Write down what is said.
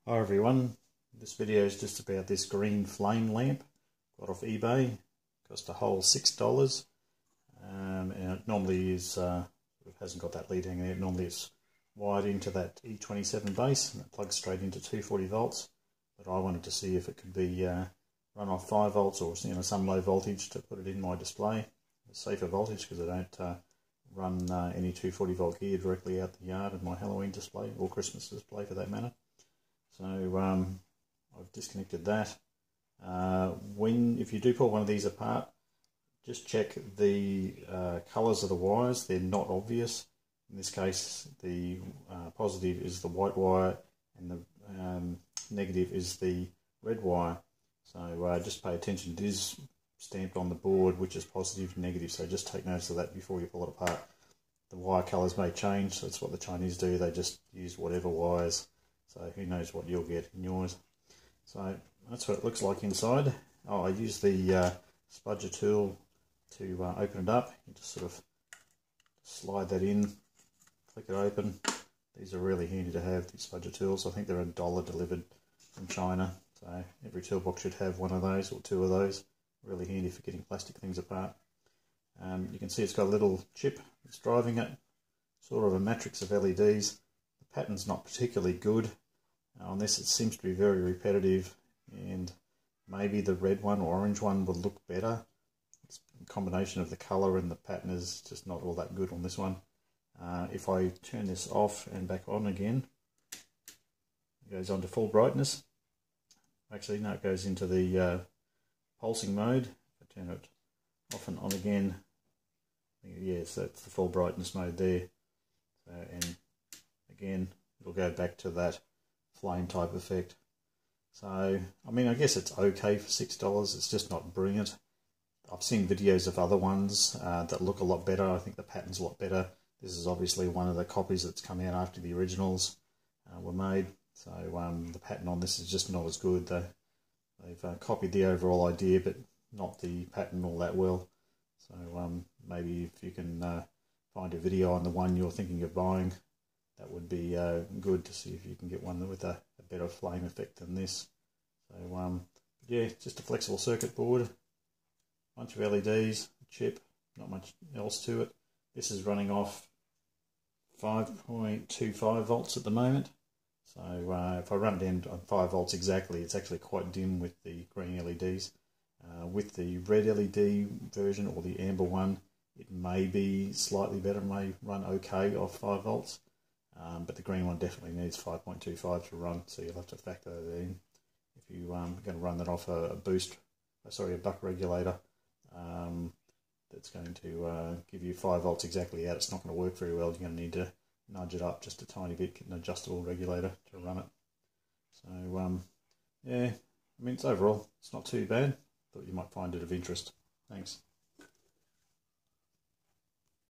Hi everyone, this video is just about this green flame lamp. Got off eBay, cost a whole $6, and it normally is, it hasn't got that lead hanging out. Normally it's wired into that E27 base and it plugs straight into 240 volts, but I wanted to see if it could be run off 5 volts or some low voltage to put it in my display, a safer voltage, because I don't run any 240 volt gear directly out the yard in my Halloween display or Christmas display for that matter. So I've disconnected that. If you do pull one of these apart, just check the colours of the wires. They're not obvious. In this case, the positive is the white wire and the negative is the red wire. So just pay attention. It is stamped on the board which is positive and negative, so just take notice of that before you pull it apart. The wire colours may change, so that's what the Chinese do. They just use whatever wires. So who knows what you'll get in yours. So that's what it looks like inside. I use the spudger tool to open it up. You just sort of slide that in, click it open. These are really handy to have, these spudger tools. I think they're $1 delivered from China. So every toolbox should have one of those or two of those. Really handy for getting plastic things apart. You can see it's got a little chip that's driving it, sort of a matrix of LEDs. The pattern's not particularly good. On this it seems to be very repetitive, and maybe the red one or orange one would look better. It's a combination of the colour and the pattern is just not all that good on this one. If I turn this off and back on again, it goes on to full brightness. Actually, no, it goes into the pulsing mode. If I turn it off and on again, yes, that's the full brightness mode there. So, and again, it'll go back to that flame type effect. So, I mean, I guess it's okay for $6. It's just not brilliant. I've seen videos of other ones that look a lot better. I think the pattern's a lot better. This is obviously one of the copies that's come out after the originals were made. So the pattern on this is just not as good. They've copied the overall idea, but not the pattern all that well. So maybe if you can find a video on the one you're thinking of buying, that would be good to see if you can get one with a better flame effect than this. So yeah, just a flexible circuit board, bunch of LEDs, a chip, not much else to it. This is running off 5.25 volts at the moment. So if I run it down on 5 volts exactly, it's actually quite dim with the green LEDs. With the red LED version or the amber one, it may be slightly better, may run okay off 5 volts. But the green one definitely needs 5.25 to run, so you'll have to factor that in. If you are going to run that off a buck regulator, that's going to give you 5 volts exactly out, it's not going to work very well. You're going to need to nudge it up just a tiny bit, get an adjustable regulator to run it. So yeah, I mean, overall, it's not too bad. Thought you might find it of interest. Thanks.